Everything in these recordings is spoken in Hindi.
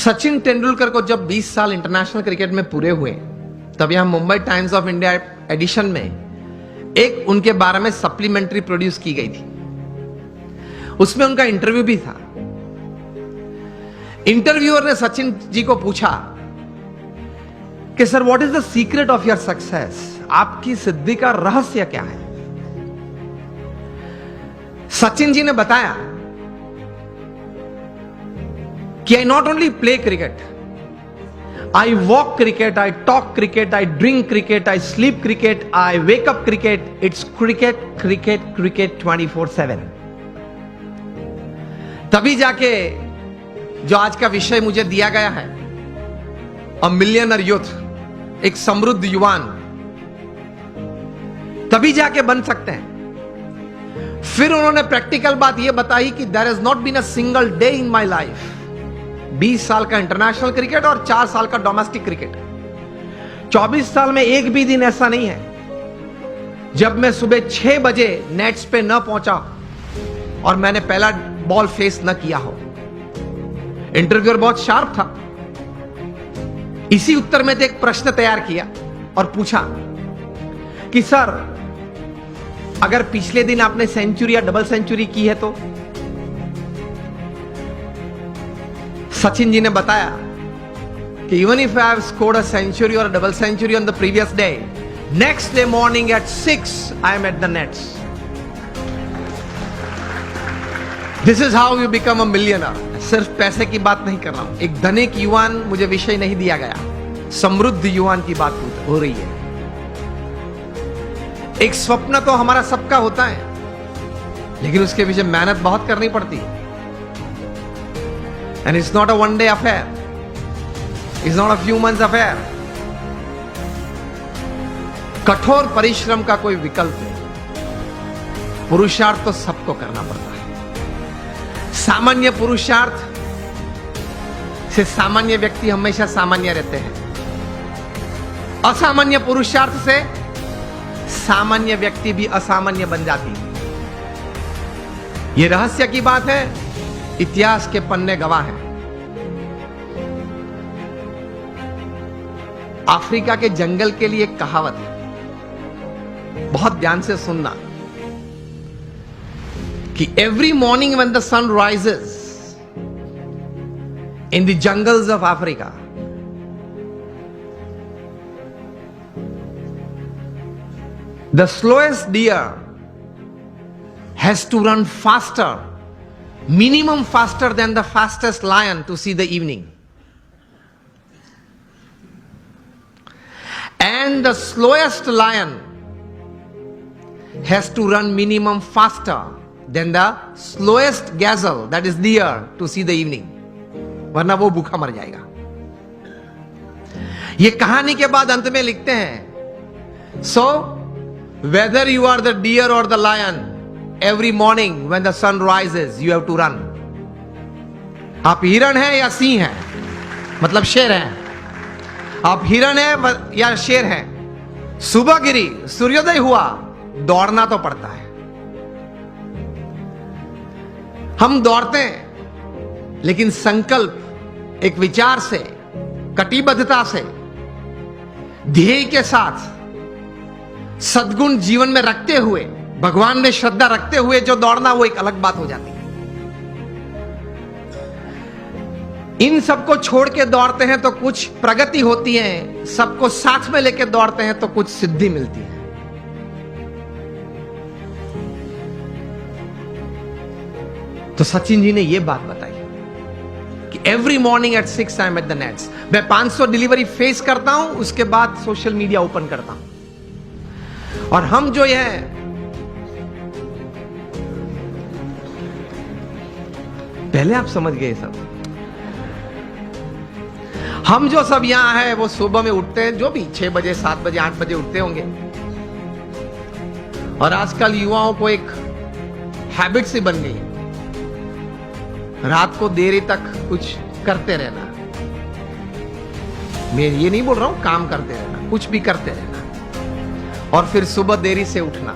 सचिन तेंदुलकर को जब 20 साल इंटरनेशनल क्रिकेट में पूरे हुए, तब यहां Mumbai Times of India edition में एक उनके बारे में सप्लीमेंट्री प्रोड्यूस की गई थी। उसमें उनका इंटरव्यू भी था। इंटरव्यूअर ने सचिन जी को पूछा कि sir, what is the secret of your success? आपकी सिद्धि का रहस्य क्या है? सचिन जी ने बताया कि I not only play cricket, I walk cricket, I talk cricket, I drink cricket, I sleep cricket, I wake up cricket, it's cricket cricket cricket 24/7। तभी जाके जो आज का विषय मुझे दिया गया है, अ मिलियनर यूथ, एक समृद्ध युवान, तभी जाके बन सकते हैं। फिर उन्होंने प्रैक्टिकल बात यह बताई कि there is not been a single day in my life. 20 साल का इंटरनेशनल क्रिकेट और 4 साल का डोमेस्टिक क्रिकेट, 24 साल में एक भी दिन ऐसा नहीं है जब मैं सुबह 6 बजे नेट्स पे न पहुंचा और मैंने पहला बॉल फेस न किया हो। इंटरव्यूअर बहुत शार्प था। इसी उत्तर में एक प्रश्न तैयार किया और पूछा कि सर, अगर पिछले दिन आपने सेंचुरी या डबल सेंचुरी की है तो? सचिन जी ने बताया कि even if I have scored a century और double century on the previous day, next day morning at 6 I am at the nets. This is how you become a millionaire. सिर्फ पैसे की बात नहीं कर रहा हूं। एक धनिक युवान मुझे विषय नहीं दिया गया, समृद्ध युवान की बात हो रही है। एक स्वप्न तो हमारा सबका होता है, लेकिन उसके पीछे मेहनत बहुत करनी पड़ती है। And it's not a one day affair, it's not a few months affair. कठोर परिश्रम का कोई विकल्प नहीं। पुरुषार्थ तो सबको करना पड़ता है। सामान्य पुरुषार्थ से सामान्य व्यक्ति हमेशा सामान्य रहते हैं। असामान्य पुरुषार्थ से सामान्य व्यक्ति भी असामान्य बन जाती है। यह रहस्य की बात है, इतिहास के पन्ने गवाह हैं। अफ्रीका के जंगल के लिए एक कहावत है, बहुत ध्यान से सुनना, कि every morning when the sun rises in the jungles of Africa, the slowest deer has to run faster, minimum faster than the fastest lion to see the evening. And the slowest lion has to run minimum faster than the slowest gazelle, that is deer, to see the evening. वरना वो भूखा मर जाएगा। ये कहानी के बाद अंत में लिखते हैं, so whether you are the deer or the lion, every morning when the sun rises you have to run. आप हिरण हैं या सिंह हैं, मतलब शेर हैं, आप हिरण हैं या शेर हैं, सुबह गिरी, सूर्योदय हुआ, दौड़ना तो पड़ता है। हम दौड़ते हैं, लेकिन संकल्प, एक विचार से, कटिबद्धता से, ध्येय के साथ, सद्गुण जीवन में रखते हुए, भगवान में श्रद्धा रखते हुए जो दौड़ना, वो एक अलग बात हो जाती है। इन सबको छोड़ के दौड़ते हैं तो कुछ प्रगति होती है, सबको साथ में लेके दौड़ते हैं तो कुछ सिद्धि मिलती है। तो सचिन जी ने यह बात बताई कि every morning at 6 I am at the nets. मैं 500 डिलीवरी फेस करता हूं, उसके बाद सोशल मीडिया ओपन करता हूं। और हम जो है, पहले आप समझ गए सब, हम जो सब यहां है वो सुबह में उठते हैं, जो भी 6 बजे, 7 बजे, 8 बजे उठते होंगे। और आजकल युवाओं को एक हैबिट सी बन गई, रात को देरी तक कुछ करते रहना। मैं ये नहीं बोल रहा हूं काम करते रहना, कुछ भी करते रहना, और फिर सुबह देरी से उठना।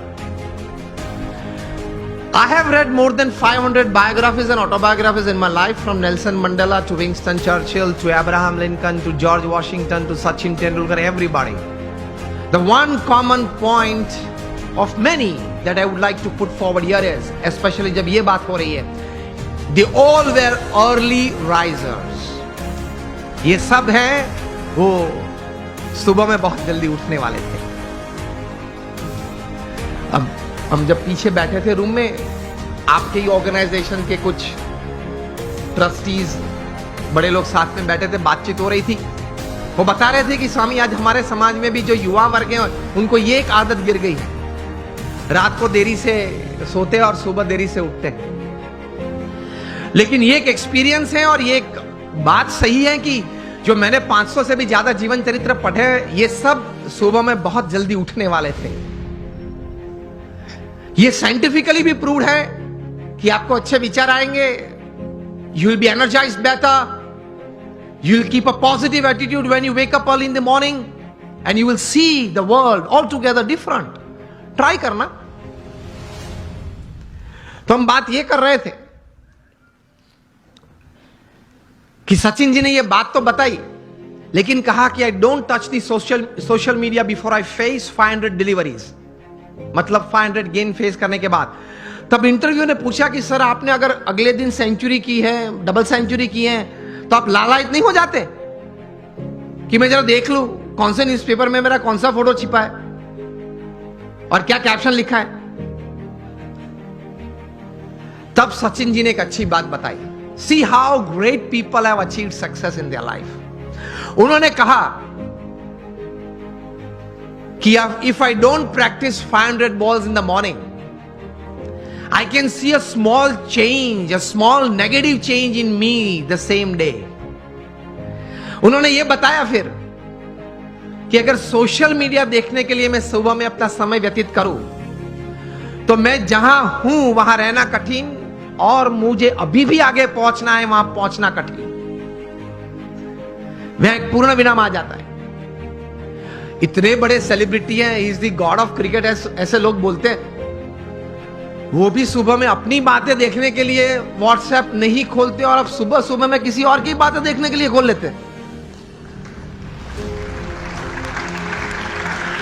I have read more than 500 biographies and autobiographies in my life, from Nelson Mandela to Winston Churchill to Abraham Lincoln to George Washington to Sachin Tendulkar, everybody. The one common point of many that I would like to put forward here is, especially जब ये बात हो रही है, they all were early risers. ये सब हैं वो सुबह में बहुत जल्दी उठने वाले थे. अब हम जब पीछे बैठे थे रूम में, आपके ही ऑर्गेनाइजेशन के कुछ ट्रस्टीज, बड़े लोग साथ में बैठे थे, बातचीत हो रही थी. वो बता रहे थे कि स्वामी आज हमारे समाज में भी जो युवा वर्ग हैं उनको ये एक आदत गिर गई है, रात को देरी से सोते और सुबह देरी से उठते हैं. लेकिन ये एक एक्सपीरियंस है और ये एक बात सही है कि जो मैंने 500 से भी ज्यादा जीवन चरित्र पढ़े, ये सब सुबह में बहुत जल्दी उठने वाले थे. ये साइंटिफिकली भी प्रूव्ड है कि आपको अच्छे विचार आएंगे, you will be energised better, you will keep a positive attitude when you wake up early in the morning, and you will see the world altogether different. Try करना. तो हम बात ये कर रहे थे कि सचिन जी ने ये बात तो बताई, लेकिन कहा कि I don't touch the social media before I face 500 deliveries, मतलब 500 गेन फेस करने के बाद. तब इंटरव्यू ने पूछा कि सर आपने अगर अगले दिन सेंचुरी की है, डबल सेंचुरी की है, तो आप लालायित नहीं हो जाते कि मैं जरा देख लूं कौन से न्यूज़पेपर में मेरा कौन सा फोटो छिपा है और क्या कैप्शन लिखा है? तब सचिन जी ने एक अच्छी बात बताई. See how great people have achieved success in their life. उन्होंने कहा कि if I don't practice 500 balls in the morning, I can see a small change, a small negative change in me the same day. उन्होंने ये बताया फिर कि अगर सोशल मीडिया देखने के लिए मैं सुबह में अपना समय व्यतीत करूं, तो मैं जहां हूं वहां रहना कठिन, और मुझे अभी भी आगे पहुंचना है, वहां पहुंचना कठिन. वह एक पूर्ण विराम आ जाता है. इतने बड़े सेलिब्रिटी हैं, he is the God of cricket, ऐसे लोग बोलते हैं. वो भी सुबह में अपनी बातें देखने के लिए व्हाट्सएप नहीं खोलते, और अब सुबह सुबह में किसी और की बातें देखने के लिए खोल लेते हैं.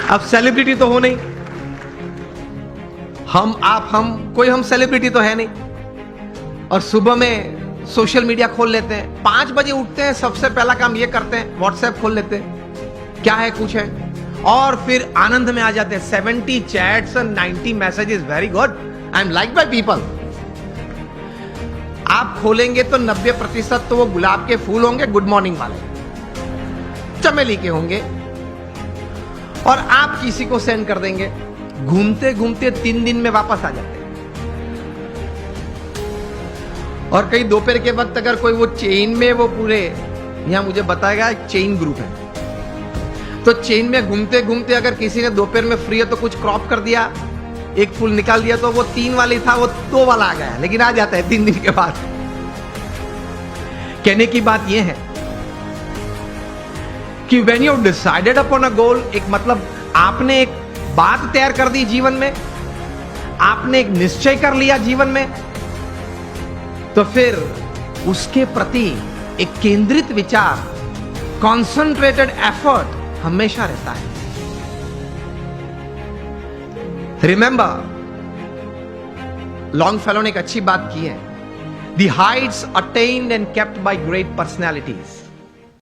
अब सेलिब्रिटी तो हो नहीं, हम कोई सेलिब्रिटी तो है नहीं, और सुबह में सोशल मीडिया खोल लेते हैं. 5 बजे उठते हैं, सबसे पहला काम ये करते हैं, व्हाट्सएप खोल लेते हैं, क्या है कुछ है, और फिर आनंद में आ जाते हैं. 70 चैट्स और 90 messages, very good, I am like by people. आप खोलेंगे तो 90% तो वो गुलाब के फूल होंगे, गुड मॉर्निंग वाले, चमेली के होंगे, और आप किसी को सेंड कर देंगे. घूमते घूमते 3 दिन में वापस आ जाते हैं. और कई दोपहर के वक्त अगर कोई वो चेन में, वो पूरे यहां मुझे बताएगा एक चेन ग्रुप है, तो चेन में घूमते घूमते अगर किसी ने दोपहर में फ्री है तो कुछ क्रॉप कर दिया, एक फूल निकाल दिया, तो वो 3 वाली था वो 2 वाला आ गया, लेकिन आ जाता है 3 दिन के बाद. कहने की बात यह है कि when you decided upon a goal, एक मतलब आपने एक बात तैयार कर दी जीवन में, आपने एक निश्चय कर लिया जीवन में, तो फिर उसके प्रति एक केंद्रित विचार, कॉन्सेंट्रेटेड एफर्ट हमेशा रहता है. रिमेंबर, लॉन्गफेलो ने एक अच्छी बात की है, the Heights attend and kept bye great personalities.